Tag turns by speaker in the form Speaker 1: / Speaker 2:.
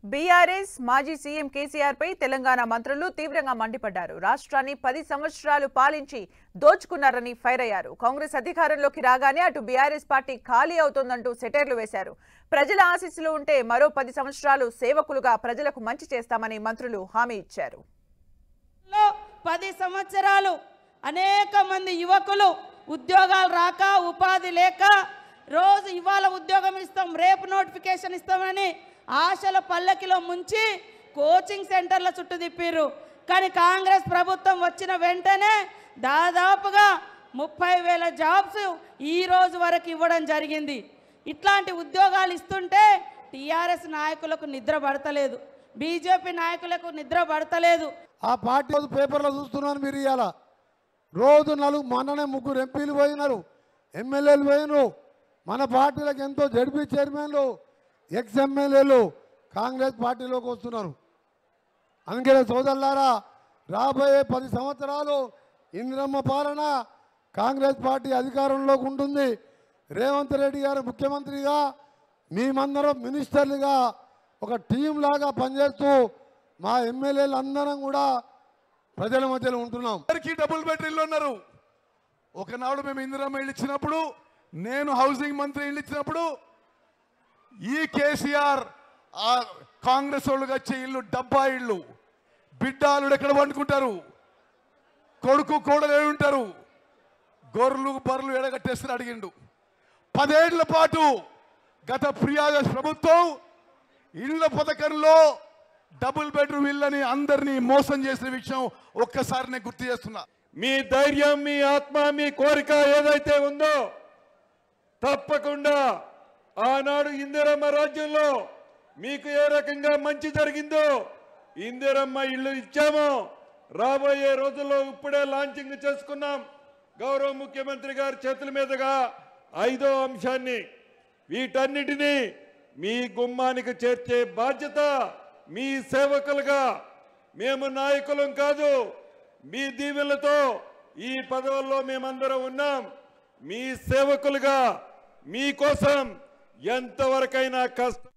Speaker 1: BRS మాజీ CM KCR పై తెలంగాణ మంత్రులు తీవ్రంగా మండిపడ్డారు. రాష్ట్రాన్ని 10 సంవత్సరాలు పాలించి దోచుకున్నారని ఫైర్ అయ్యారు. కాంగ్రెస్ అధికారంలోకి రాగానే అటు బీఆర్ఎస్ పార్టీ ఖాళీ అవుతోందంటూ సెటైర్లు వేశారు. ప్రజల ఆశీస్సులు ఉంటే మరో 10 సంవత్సరాలు సేవకులుగా ప్రజలకు మంచి చేస్తామని మంత్రులు హామీ ఇచ్చారు.
Speaker 2: 10 సంవత్సరాలు అనేక మంది యువకులు ఉద్యోగాలు రాక ఉపాధి లేక రోజు ఇవాళ ఉద్యోగం ఇస్తాం రేపు నోటిఫికేషన్ ఇస్తామని ఆశల పల్లకిలో ముంచి కోచింగ్ సెంటర్ల చుట్టూ తిప్పిర్రు. కానీ కాంగ్రెస్ ప్రభుత్వం వచ్చిన వెంటనే దాదాపుగా 30,000 జాబ్స్ ఈ రోజు వరకు ఇవ్వడం జరిగింది. ఇట్లాంటి ఉద్యోగాలు ఇస్తుంటే టీఆర్ఎస్ నాయకులకు నిద్ర పడతలేదు, బీజేపీ నాయకులకు నిద్ర పడతలేదు.
Speaker 3: ఆ పార్టీ పేపర్లో చూస్తున్నాను. మీరు ఇవాళ రోజు మొన్ననే 3 ఎంపీలు పోయినారు, ఎమ్మెల్యేలు పోయినారు. మన పార్టీలకు ఎంతో జడ్పీ చైర్మన్లు, ఎక్స్ ఎమ్మెల్యేలు కాంగ్రెస్ పార్టీలోకి వస్తున్నారు. అందుకే సోదరులారా, రాబోయే 10 సంవత్సరాలు ఇందిరమ్మ పాలన కాంగ్రెస్ పార్టీ అధికారంలోకి ఉంటుంది. రేవంత్ రెడ్డి గారు ముఖ్యమంత్రిగా, మేమందరం మినిస్టర్లుగా ఒక టీం లాగా పనిచేస్తూ మా ఎమ్మెల్యేలు అందరం కూడా ప్రజల మధ్యలో ఉంటున్నాం.
Speaker 4: డబుల్ బెడ్రూమ్లు ఉన్నారు. ఒకనాడు మేము ఇందిరమ్మ ఇల్లు ఇచ్చినప్పుడు, నేను హౌసింగ్ మంత్రి ఇల్లు ఇచ్చినప్పుడు ఈ కేసీఆర్ కాంగ్రెస్ వాళ్ళుగా వచ్చే ఇల్లు డబ్బా ఇల్లు, బిడ్డాలు ఎక్కడ పండుకుంటారు, కొడుకు కోడలు ఉంటారు, గొర్రెలు బర్రెలు ఎడగట్టేస్తారు అడిగిండు. 10 ఏళ్ల పాటు గత ప్రియాదర్శ ప్రభుత్వం ఇళ్ల పథకంలో డబుల్ బెడ్రూమ్ ఇల్లని అందరినీ మోసం చేసిన విషయం ఒక్కసారి నేను గుర్తు చేస్తున్నా.
Speaker 5: మీ ధైర్యం, మీ ఆత్మ, మీ కోరిక ఏదైతే ఉందో తప్పకుండా ఆనాడు ఇందిరమ్మ రాజ్యంలో మీకు ఏ రకంగా మంచి జరిగిందో ఇందిరమ్మ ఇల్లు ఇచ్చామో రాబోయే రోజుల్లో ఇప్పుడే లాంచింగ్ చేసుకున్నాం. గౌరవ ముఖ్యమంత్రి గారి చేతుల మీదుగా 5వ అంశాన్ని, వీటన్నిటినీ మీ గుమ్మానికి చేర్చే బాధ్యత మీ సేవకులుగా, మేము నాయకులం కాదు, మీ దీవెనలతో ఈ పదవుల్లో మేమందరం ఉన్నాం. మీ సేవకులుగా మీకోసం ఎంతవరకైనా కష్టం